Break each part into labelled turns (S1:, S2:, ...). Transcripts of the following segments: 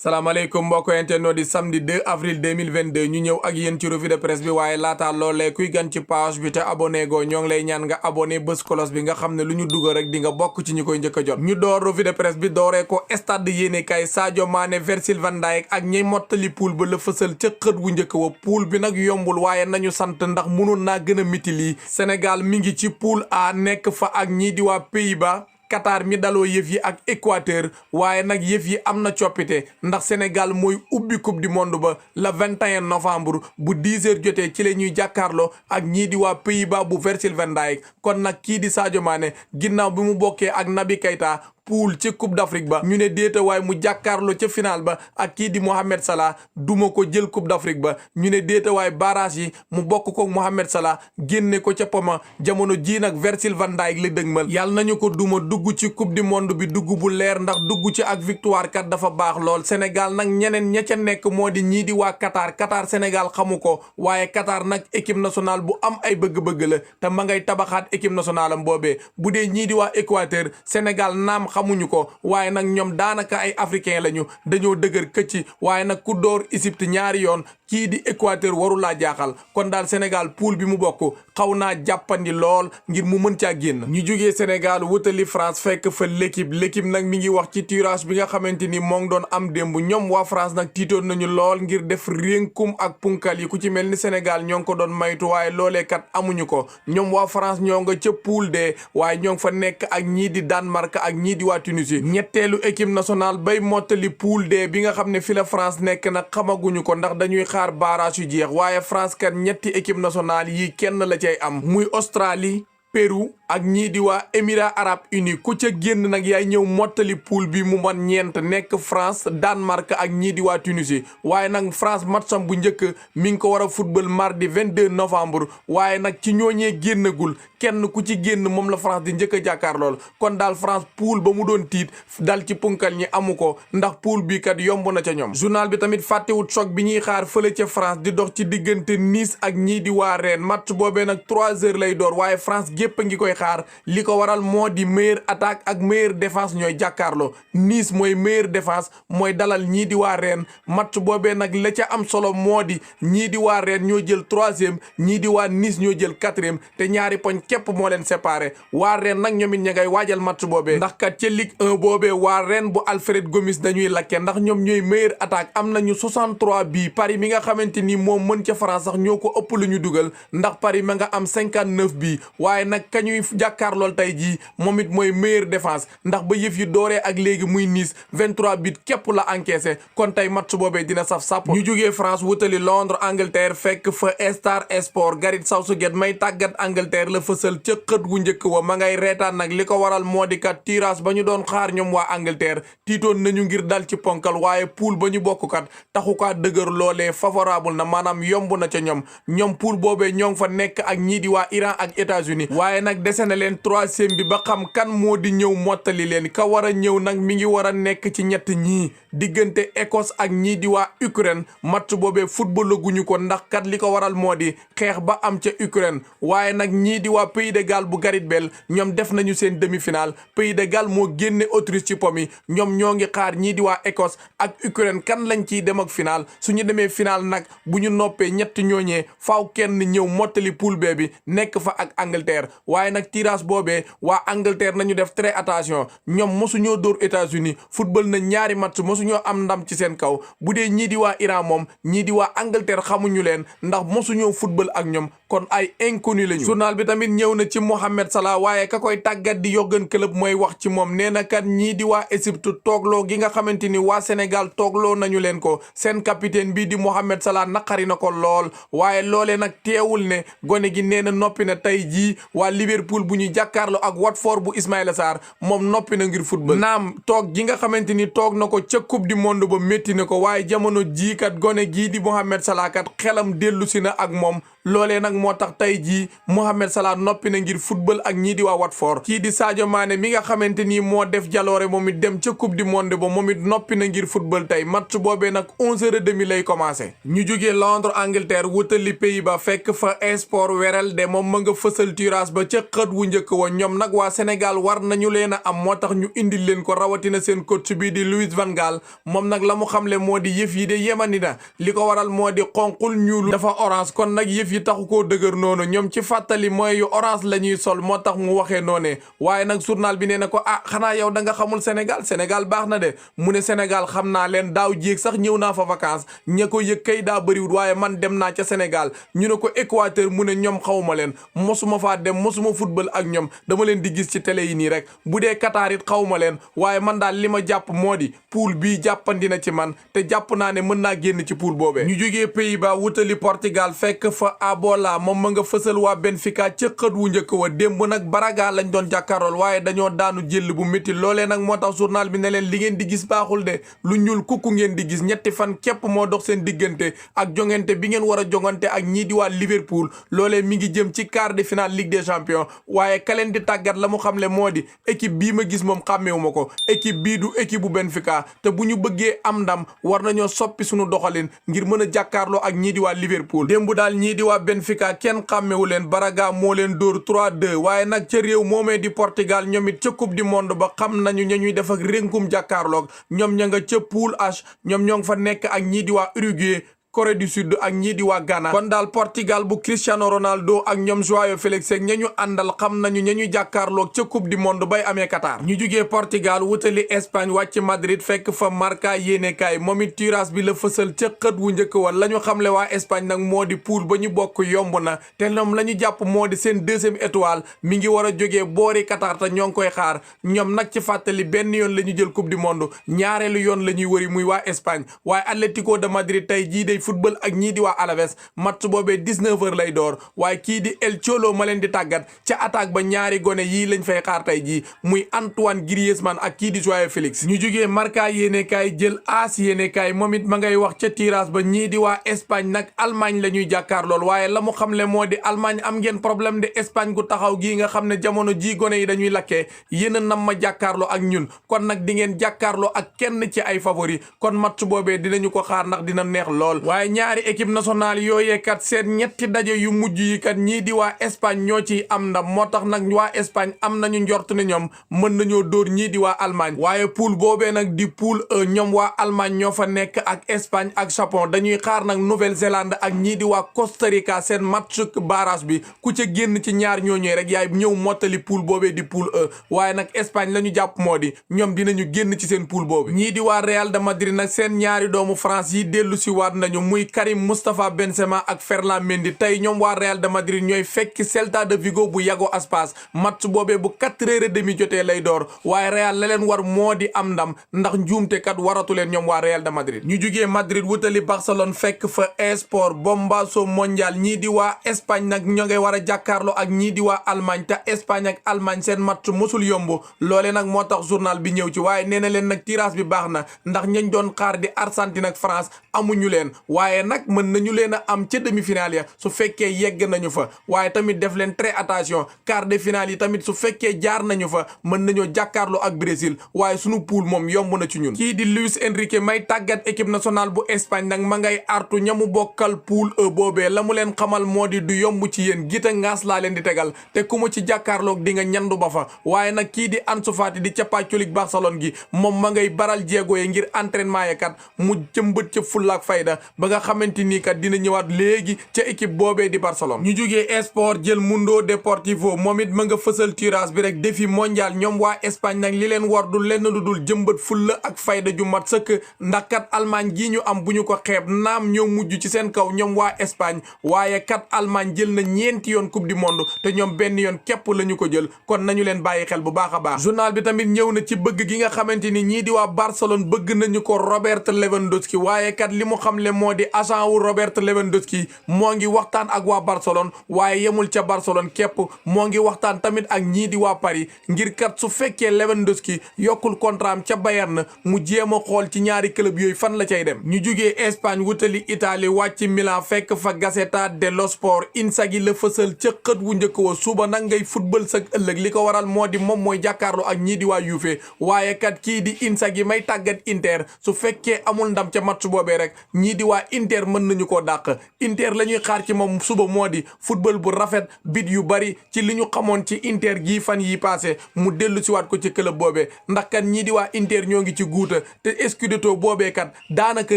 S1: salaamaaleykum mbokk internet di samedi 2 avril 2022 ñu ñëw ak yéen ci revue de presse bi waaye laata loolee kuy gan ci page bi te abonné go ñoo ngi lay ñaan nga abonné bés cloche bi nga xam ne lu ñu dugal rek di nga bokk ci ñi koy njëkk a jot. ñu door revue de presse bi dooree ko stade yéenekaay Sadio Mané Virgil van Dijk ak ñiy mottali poule ba la fësal ca xët wu njëkk wa poule bi nag yombul waaye nañu sant ndax mënoon naa gën a miti lii Sénégal mi ngi ci poule A nekk fa ak ñii di waa Pays-Bas Qatar mi daloo yëf yi ak Équateur waaye nag yëf yi am na coppite ndax Sénégal mooy ubbi coupe du monde ba le 21 novembre bu 10 heures jotee ci la ñuy jàkkaarloo ak ñii di waa Pays-Bas bu Virgil van Dijk kon nag kii di Sadio Mané ginnaaw bi mu bokkee ak Naby Keita poule ci coupe d'Afrique ba ñu ne déeta waaye mu jàkkaarloo ca final ba ak kii di Mohamed Salah duma ko jël coupe d'Afrique ba ñu ne déeta waaye barrage yi mu bokk ko Mohamed Salah génne ko ca poma jamono ji nag Virgil van Dijk la dëgmal yàlla nañu ko duma dugg ci coupe du monde bi dugg bu leer ndax dugg ci ak victoire kat dafa baax lool Sénégal nag ñeneen ña ca nekk moo di ñii di waa Qatar Sénégal xamu ko waaye Qatar nag équipe nationale bu am ay bëgg-bëgg la te ma ngay tabaxaat équipe nationale am boobee bu dee ñii di waa Équateur Sénégal naam xamuñu ko waaye nag ñoom daanaka ay africain lañu dañoo dëgër këcci waaye nag ku door Égypte ñaari yoon kii di Équateur warulaa jaaxal kon daal Sénégal poule bi mu bokk xaw naa jàppandi lool ngir mu mën caa génn. ñu jugee Sénégal wutali France fekk fa l'équipe nag mi ngi wax ci tirage bi nga xamante ni moo ngi doon am démb ñoom waa France nag tiitoon nañu lool ngir def rénkum ak punkal yi ku ci mel ni Sénégal ñoo ngi ko doon maytu waaye loolee kat amuñu ko ñoom waa France ñoo nga ca poule D waaye ñoo ngi fa nekk ak ñii di Danemark ak ñii di waa Tunisie ñetteelu équipe nationale bay mottali poule D bi nga xam ne fi la France nekk nag xamaguñu ko ndax dañuy xaar barrage yu jeex waaye France kat ñetti équipe nationale yi kenn la cay am muy Australie Pérou ak ñii di waa Émirats arabes unis ku ca génn nag yaay ñëw mottali poule bi mu man ñeent nekk France Danemark ak ñii di waa Tunisie waaye nag France matcham bu njëkk mi ngi ko war a football mardi 22 novembre waaye nag ci ñooñee génnagul kenn ku ci génn moom la France di njëkk a jàkkaarlool kon daal France poule ba mu doon tiit dal ci punkal ñi amu ko ndax poule bi kat yomb na ca ñoom. journal bi tamit fàttewut choc bi ñuy xaar fële ca France di dox ci diggante Nice ak ñii di waa Rennes match boobee nag 3 heures lay door waaye France gépp a ngi koy xaar li ko waral moo di meilleure attaque ak meilleure défense ñooy jàkkaarloo Nice mooy meilleure défense mooy dalal ñii di waa Rennes match boobee nag la ca am solo moo di ñii di waa Rennes ñoo jël 3e ñii di waa Nice ñoo jël 4e te ñaari poñ képp moo leen séparé waa Rennes nag ñoom it ña ngay waajal match boobee ndax kat ca Ligue 1 boobee waa Rennes bu Alfred Gomis dañuy lakke ndax ñoom ñooy meilleure attaque am nañu 63 bii Paris mi nga xamante ni moom mën ca France sax ñoo ko ëpp lu ñu dugal ndax Paris ma nga am 59 bii waaye nag kañuy jàkkaarlool tey jii moom it mooy meilleure défense ndax ba yëf yi dooree ak léegi muy Nice 23 bit képp la encaissé kon tey match boobee dina saf sàpp ñu jugee France wutali Londres Angleterre fekk fa Star Sport Gareth Southgate may tàggat Angleterre la fësal ca xët wu njëkk wa ma ngay reetaan nag li ko waral moo di kat tirage ba ñu doon xaar ñoom waa Angleterre tiitoon nañu ngir dal ci ponkal waaye poule ba ñu bokk kat taxu kaa dëgër loolee favorable na maanaam yomb na ca ñoom poule boobee ñoo ngi fa nekk ak ñii di waa Iran ak États-Unis waaye nag dese na leen 3e bi ba xam kan moo di ñëw mottali leen ka war a ñëw nag mi ngi war a nekk ci ñett ñii diggante Écosse ak ñii di waa Ukraine match boobee football guñu ko ndax kat li ko waral moo di xeex ba am ca Ukraine waaye nag ñii di waa Pays de Galles bu Gareth Bale ñoom def nañu seen demi-finale Pays de Galles moo génne Autriche ci pomi ñoom ñoo ngi xaar ñii di waa Écosse ak Ukraine kan lañ ciy dem ak final suñu demee final nag bu ñu noppee ñett ñooñee faaw kenn ñëw mottali poule B bi nekk fa ak Angleterre waaye nag tirage boobee waa Angleterre nañu def très attention ñoom mosuñoo dóor États-Unis football na ñaari match mosuñoo am ndam ci seen kaw bu dee ñii di waa Iran moom ñii di waa Angleterre xamuñu leen ndax mosuñoo football ak ñoom kon ay inconnu lañu. journal bi tamit ñëw na ci Mohamed Salah waaye ka koy tàggat di Jürgen Klopp mooy wax ci moom nee na kat ñii di waa Égypte toogloo gi nga xamante ni waa Sénégal toogloo nañu leen ko seen capitaine bii di Mohamed Salah naqari na ko lool waaye loolee nag teewul ne gone gi nee na noppi na tey jii waa Liverpool bu ñuy jàkkaarloo ak Watford bu Ismaïla Sarr moom noppi na ngir football naam toog gi nga xamante ni toog na ko ca coupe du monde ba métti na ko waaye jamono jii kat gone gii di Mohamed Salah kat xelam dellu si na ak moom loolee nag moo tax tey jii Mohamed Salah noppi na ngir football ak ñii di waa Watford. kii di Sadio Mané mi nga xamante ni moo def jaloore moom it dem ca coupe du monde ba moom it noppi na ngir football tey match boobee nag 11h30 lay commencé. ñu jógee Londres Angleterre wutali Pays-Bas fekk fa esport werel de moom ma nga fësal tirage ba ca xët wu njëkk wa ñoom nag waa Sénégal war nañu leen a am moo tax ñu indil leen ko rawatina seen coach bii di Louis van Gaal moom nag la mu xamle moo di yëf yi de yemani na li ko waral moo di xonqul ñuulu dafa orange kon nag yëf yi taxu koo dëgër noonu ñoom ci fàttali mooy yu orange la ñuy sol moo tax mu waxee noonee waaye nag journal bi nee na ko xanaa yow da nga xamul Sénégal baax na de mu ne Sénégal xam naa leen daaw jéeg sax ñëw naa fa vacances ña ko yëg kay daa bëriwul waaye man dem naa ca Sénégal ñu ne ko Équateur mu ne ñoom xawma leen mosuma faa dem mosuma football ak ñoom dama leen di gis ci télé yi nii rek bu dee Qatar it xawma leen waaye man daal li ma jàpp moo di poule bii jàppandi na ci man te jàpp naa ne mën naa génn ci poule boobee. ñu jógee Pays-Bas wutali Portugal fekk fa Abola moom ma nga fësal waa Benfica ca xët wu njëkk wa démb nag Braga lañ doon jàkkaarlool waaye dañoo daanu jël bu métti loolee nag moo tax journal bi ne leen li ngeen di gis baaxul de lu ñuul kukku ngeen di gis ñetti fan képp moo dox seen diggante ak jongante bi ngeen war a jongante ak ñii di waa Liverpool loolee mi ngi jëm ci quart de finale Ligue des Champions waaye ka leen di tàggat la mu xamle moo di équipe bii ma gis moom xàmmewuma ko équipe bii du équipe bu Benfica te bu ñu bëggee am ndam war nañoo soppi suñu doxalin ngir mën a jàkkaarloo ak ñii di waa Liverpool démb daal ñii di waa Benfica kenn xàmmewu leen Braga moo leen dóor 3-2 waaye nag ca réew moomee di Portugal ñoom it ca coupe du monde ba xam nañu ña ñuy def ak rénkum jàkkaarloog ñoom ña nga ca poule H ñoom ñoo ngi fa nekk ak ñii di waa Uruguay Corée du Sud ak ñii di waa Ghana kon daal Portugal bu Cristiano Ronaldo ak ñoom João Félix ak ña ñu àndal xam nañu ña ñuy jàkkaarloog ca coupe du monde bay amee Qatar ñu jugee Portugal wutali Espagne wàcc Madrid fekk fa Marca yéenekaay moom it tirage bi la fësal ca xët wu njëkk wa la ñu xamle waa Espagne nag moo di poule ba ñu bokk yomb na te ñoom la ñu jàpp moo di seen deuxième étoile mi ngi war a jógee boori Qatar te ñoo ngi koy xaar ñoom nag ci fàttali benn yoon la ñu jël coupe du monde ñaareelu yoon la ñuy wëri muy waa Espagne waaye Atlético de Madrid tey jii football ak ñii di waa Alaves match boobee 19h lay door waaye kii di El Cholo ma leen di tàggat ca attaque ba ñaari gone yii lañ fay xaar tey jii muy Antoine Griezmann ak kii di João Félix ñu jugee Marca yéenekaay jël AS yéenekaay moom it ma ngay wax ca tirage ba ñii di waa Espagne nag Allemagne la ñuy jàkkaar lool waaye la mu xamle moo di Allemagne am ngeen problème de Espagne gu taxaw gii nga xam ne jamono ji gone yi dañuy lakkee yéen a nam ma jàkkaarloo ak ñun kon nag di ngeen jàkkaarloo ak kenn ci ay favori kon match boobee dinañu ko xaar ndax dina neex lool waaye ñaari équipe nationale yooyee kat seen ñetti daje yu mujj yi kat ñii di waa Espagne ñoo ciy am ndam moo tax nag waa Espagne am nañu njort ne ñoom mën nañoo dóor ñii di waa Allemagne waaye poule boobee nag di poule E ñoom waa Allemagne ñoo fa nekk ak Espagne ak Japon dañuy xaar nag Nouvelle-Zélande ak ñii di waa Costa Rica seen match barrage bi ku ca génn ci ñaar ñooñee rek yaay ñëw mottali poule boobee di poule E waaye nag Espagne la ñu jàpp moo di ñoom dinañu génn ci seen poule boobu ñii di waa Real de Madrid nag seen ñaari doomu France yi dellu si waat nañu muy Karim Moustapha Benzema ak Ferland Mendy tey ñoom waa Real de Madrid ñooy fekki Celta de Vigo bu Yago Aspas match boobee bu 4h30 jotee lay door waaye Real la leen war moo di am ndam ndax njuumte kat waratu leen ñoom waa Real de Madrid ñu jugee Madrid wutali Barcelone fekk fa Esport Bombazo mondial ñii di waa Espagne nag ñoo ngay war a jàkkaarloo ak ñii di waa Allemagne te Espagne ak Allemagne seen match mosul yomb loole nag moo tax journal bi ñëw ci waaye nee na leen nag tirage bi baax na ndax ñañ doon xaar di Argentine ak France amuñu leen waaye nag mën nañu leen a am ca demi-finale ya su fekkee yegg nañu fa waaye tamit def leen très attention quart de finale yi tamit su fekkee jaar nañu fa mën nañoo jàkkaarloo ak Brésil waaye sunu poule moom yomb na ci ñun kii di Luis Enrique may tàggat équipe nationale bu Espagne nag ma ngay artu ñamu bokkal poule E boobee la mu leen xamal moo di du yomb ci yéen gita ngaas laa leen di tegal te ku mu ci jàkkaarloog di nga ñandu ba fa waaye nag kii di Ansu Fati di capacoli Barcelone gi moom ma ngay baral jéego yi ngir entraînement ya kat mu jëmbët ca fullaak fayda ba nga xamante ni kat dina ñëwaat léegi ca équipe boobee di Barcelone ñu jugee Esport jël Mundo Deportivo moom it ma nga fësal tirage bi rek défi mondial ñoom waa Espagne nag li leen war du lenn lu dul jëmbat fulla ak fayda ju mat sëkk ndax kat Allemagne gi ñu am bu ñu ko xeeb naam ñoo mujj ci seen kaw ñoom waa Espagne waaye kat Allemagne jël na ñeenti yoon coupe du monde te ñoom benn yoon képp la ñu ko jël kon nañu leen bàyyi xel bu baax a baax journal bi tamit ñëw na ci bëgg gi nga xamante ni ñii di waa Barcelone bëgg nañu ko Robert Lewandowski waaye kat li mu xamle moo moo di agent wu Robert Lewandowski moo ngi waxtaan ak waa Barcelone waaye yemul ca Barcelone képp moo ngi waxtaan tamit ak ñii di waa Paris ngir kat su fekkee Lewandowski yokkul contrat am ca Bayern mu jéem a xool ci ñaari club yooyu fan la cay dem. ñu jugee Espagne wutali Italie wàcc Milan fekk fa Gazzetta dello Sport Inzaghi la fësal ca xët wu njëkk wa suba nag ngay football sa ëllëg li ko waral moo di moom mooy jàkkaarloo ak ñii di waa Juve waaye kat kii di Inzaghi may tàggat Inter su fekkee amul ndam ca match boobee rek ñii di waa Inter mën nañu koo dàq. Inter la ñuy xaar ci moom suba moo di football bu rafet bit yu bari ci li ñu xamoon ci Inter gii fan yi passé mu dellu siwaat ko ci club boobee ndax kat ñii di waa Inter ñoo ngi ci guuta te Scudetto boobee kat daanaka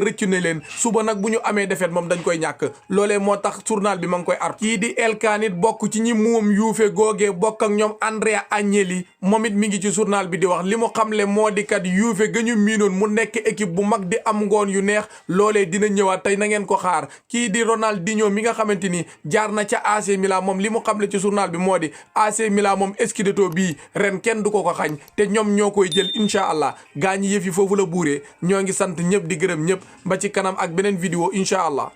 S1: rëccu na leen suba nag bu ñu amee defet moom dañ koy ñàkk loolee moo tax journal bi ma ngi koy art kii di Elkanit bokk ci ñi muum Juve googee bokk ak ñoom Andrea Agnelli moom it mi ngi ci journal bi di wax li mu xamle moo di kat Juve ga ñu miinoon mu nekk équipe bu mag di am ngoon yu neex loolee dina ñëwaat tey na ngeen ko xaar kii di Ronaldinho mi nga xamante ni jaar na ca AC Milan moom li mu xamle ci journal bi moo di AC Milan moom Scudetto bii ren kenn du ko xañ te ñoom ñoo koy jël incha allah gaa ñi yëf yi foofu la buuree ñoo ngi sant ñëpp di gërëm ñëpp ba ci kanam ak beneen vidéo incha allah